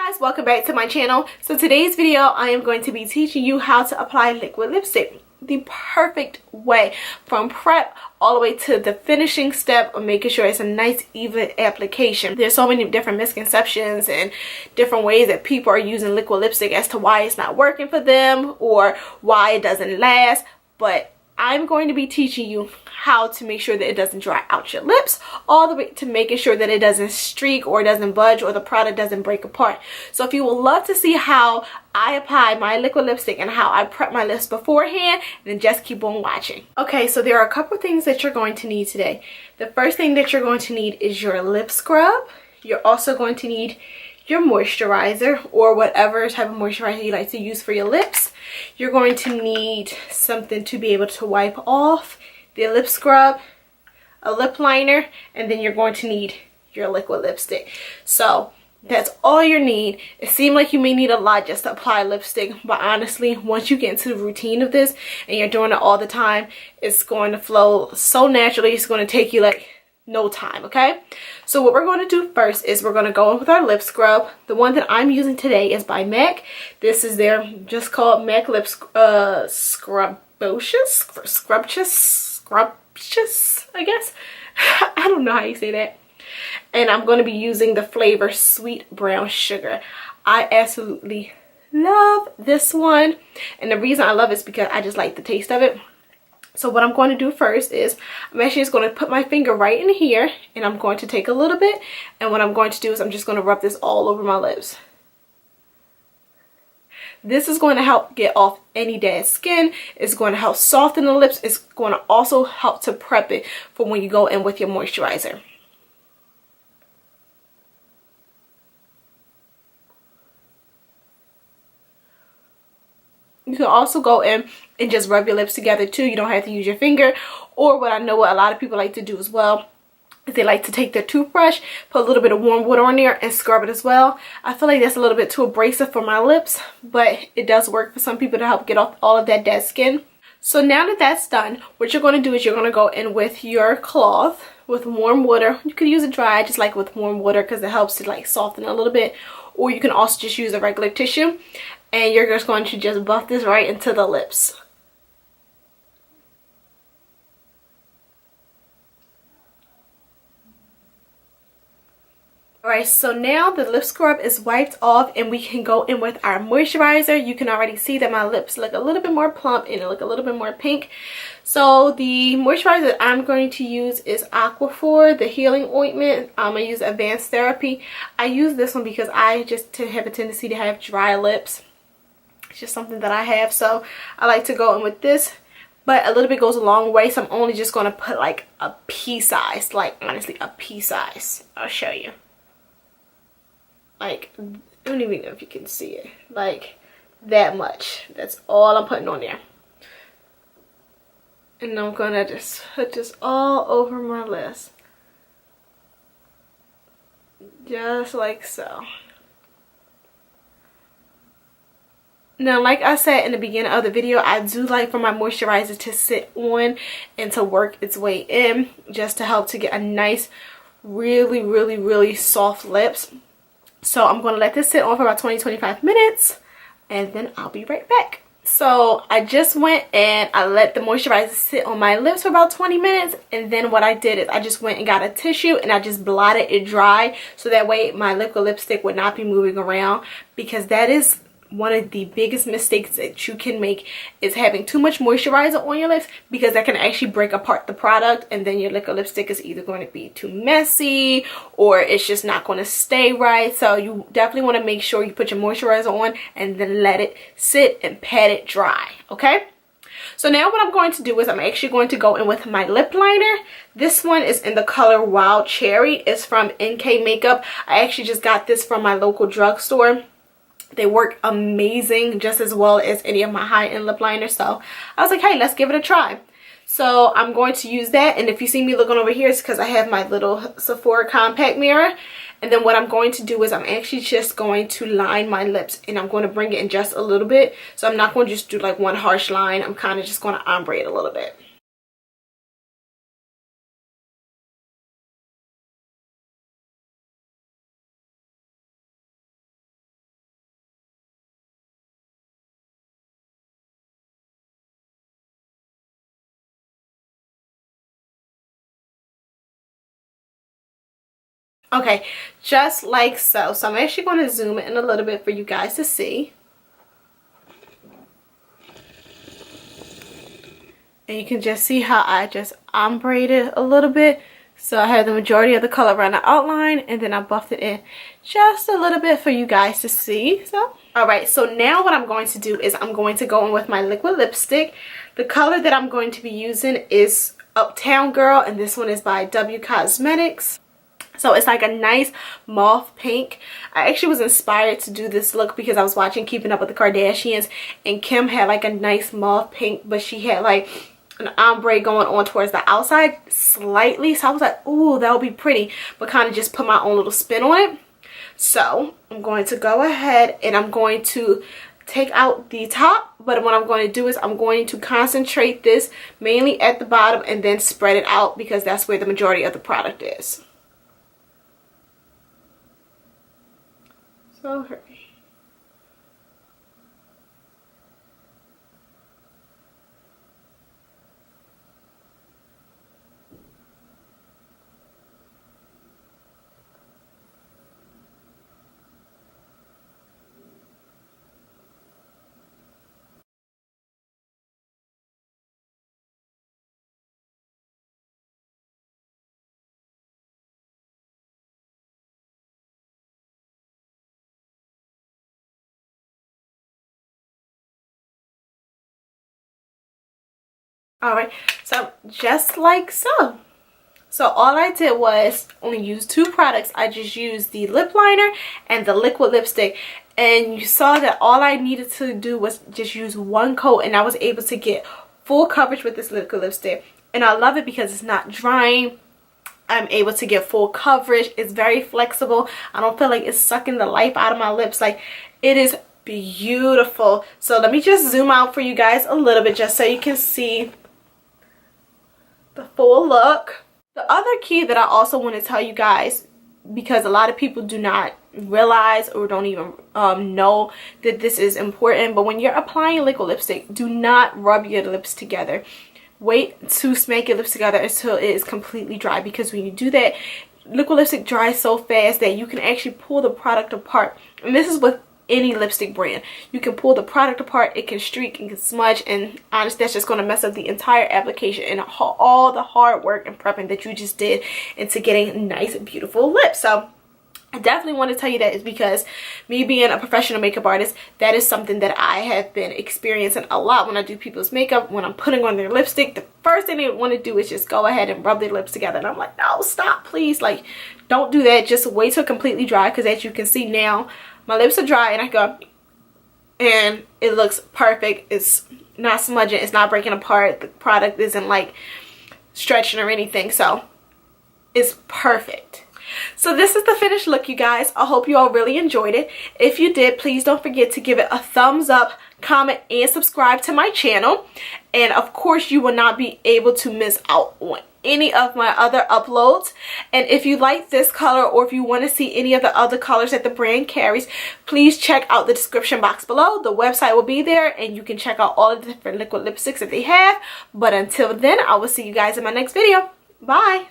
Guys, welcome back to my channel. So today's video I am going to be teaching you how to apply liquid lipstick the perfect way, from prep all the way to the finishing step of making sure it's a nice even application. There's so many different misconceptions and different ways that people are using liquid lipstick as to why it's not working for them or why it doesn't last, but I'm going to be teaching you how to make sure that it doesn't dry out your lips, all the way to making sure that it doesn't streak or doesn't budge or the product doesn't break apart. So if you would love to see how I apply my liquid lipstick and how I prep my lips beforehand, then just keep on watching. Okay, so there are a couple things that you're going to need today. The first thing that you're going to need is your lip scrub. You're also going to need your moisturizer or whatever type of moisturizer you like to use for your lips. You're going to need something to be able to wipe off the lip scrub, a lip liner, and then you're going to need your liquid lipstick. So that's all you need. It seems like you may need a lot just to apply lipstick, but honestly, once you get into the routine of this and you're doing it all the time, it's going to flow so naturally. It's going to take you like no time. Okay, so what we're going to do first is we're going to go in with our lip scrub. The one that I'm using today is by MAC. This is their just called MAC lip scrumptious, I guess. I don't know how you say that. And I'm going to be using the flavor Sweet Brown Sugar. I absolutely love this one, and the reason I love it is because I just like the taste of it. So what I'm going to do first is I'm actually just going to put my finger right in here, and I'm going to take a little bit, and what I'm going to do is I'm just going to rub this all over my lips. This is going to help get off any dead skin. It's going to help soften the lips. It's going to also help to prep it for when you go in with your moisturizer. You can also go in and just rub your lips together too. You don't have to use your finger. Or what I know what a lot of people like to do as well is they like to take their toothbrush, put a little bit of warm water on there and scrub it as well. I feel like that's a little bit too abrasive for my lips, but it does work for some people to help get off all of that dead skin. So now that that's done, what you're going to do is you're going to go in with your cloth with warm water. You could use it dry, just like with warm water, because it helps to like soften a little bit. Or you can also just use a regular tissue, and you're just going to just buff this right into the lips. Alright, so now the lip scrub is wiped off and we can go in with our moisturizer. You can already see that my lips look a little bit more plump and they look a little bit more pink. So the moisturizer that I'm going to use is Aquaphor, the healing ointment. I'm going to use Advanced Therapy. I use this one because I just have a tendency to have dry lips. It's just something that I have, so I like to go in with this. But a little bit goes a long way, so I'm only just going to put like a pea size, like honestly a pea size. I'll show you. Like, I don't even know if you can see it. Like, that much. That's all I'm putting on there. And I'm going to just put this all over my lips. Just like so. Now, like I said in the beginning of the video, I do like for my moisturizer to sit on and to work its way in, just to help to get a nice, really soft lips. So I'm going to let this sit on for about 20-25 minutes, and then I'll be right back. So I just went and I let the moisturizer sit on my lips for about 20 minutes, and then what I did is I just went and got a tissue and I just blotted it dry, so that way my liquid lipstick would not be moving around, because that is one of the biggest mistakes that you can make, is having too much moisturizer on your lips, because that can actually break apart the product, and then your liquid lipstick is either going to be too messy or it's just not going to stay right. So you definitely want to make sure you put your moisturizer on and then let it sit and pat it dry. Okay, so now what I'm going to do is I'm actually going to go in with my lip liner. This one is in the color Wild Cherry. It's from NK Makeup. I actually just got this from my local drugstore. They work amazing, just as well as any of my high-end lip liners. So I was like, hey, let's give it a try. So I'm going to use that. And if you see me looking over here, it's because I have my little Sephora compact mirror. And then what I'm going to do is I'm actually just going to line my lips, and I'm going to bring it in just a little bit. So I'm not going to just do like one harsh line. I'm kind of just going to ombre it a little bit. Okay, just like so. So I'm actually going to zoom in a little bit for you guys to see. And you can just see how I just ombre it a little bit. So I have the majority of the color around the outline, and then I buffed it in just a little bit for you guys to see. So, alright, so now what I'm going to do is I'm going to go in with my liquid lipstick. The color that I'm going to be using is Uptown Girl, and this one is by W Cosmetics. So it's like a nice mauve pink. I actually was inspired to do this look because I was watching Keeping Up with the Kardashians, and Kim had like a nice mauve pink, but she had like an ombre going on towards the outside slightly. So I was like, ooh, that would be pretty, but kind of just put my own little spin on it. So I'm going to go ahead and I'm going to take out the top, but what I'm going to do is I'm going to concentrate this mainly at the bottom and then spread it out because that's where the majority of the product is. So hurry. Alright, so just like so. So all I did was only use two products. I just used the lip liner and the liquid lipstick. And you saw that all I needed to do was just use one coat, and I was able to get full coverage with this liquid lipstick. And I love it because it's not drying. I'm able to get full coverage. It's very flexible. I don't feel like it's sucking the life out of my lips. Like, it is beautiful. So let me just zoom out for you guys a little bit just so you can see the full look. The other key that I also want to tell you guys, because a lot of people do not realize or don't even know that this is important, but when you're applying liquid lipstick, do not rub your lips together. Wait to smack your lips together until it is completely dry, because when you do that, liquid lipstick dries so fast that you can actually pull the product apart. And this is with any lipstick brand. You can pull the product apart, it can streak, it can smudge, and honestly that's just going to mess up the entire application and all the hard work and prepping that you just did into getting nice beautiful lips. So I definitely want to tell you that is because me being a professional makeup artist, that is something that I have been experiencing a lot when I do people's makeup. When I'm putting on their lipstick, the first thing they want to do is just go ahead and rub their lips together, and I'm like, no, stop, please. Like, don't do that. Just wait till completely dry, because as you can see now, my lips are dry, and I go, and it looks perfect. It's not smudging, it's not breaking apart, the product isn't like stretching or anything, so it's perfect. So this is the finished look, you guys. I hope you all really enjoyed it. If you did, please don't forget to give it a thumbs up, comment, and subscribe to my channel. And of course, you will not be able to miss out on any of my other uploads. And if you like this color, or if you want to see any of the other colors that the brand carries, please check out the description box below. The website will be there, and you can check out all of the different liquid lipsticks that they have. But until then, I will see you guys in my next video. Bye.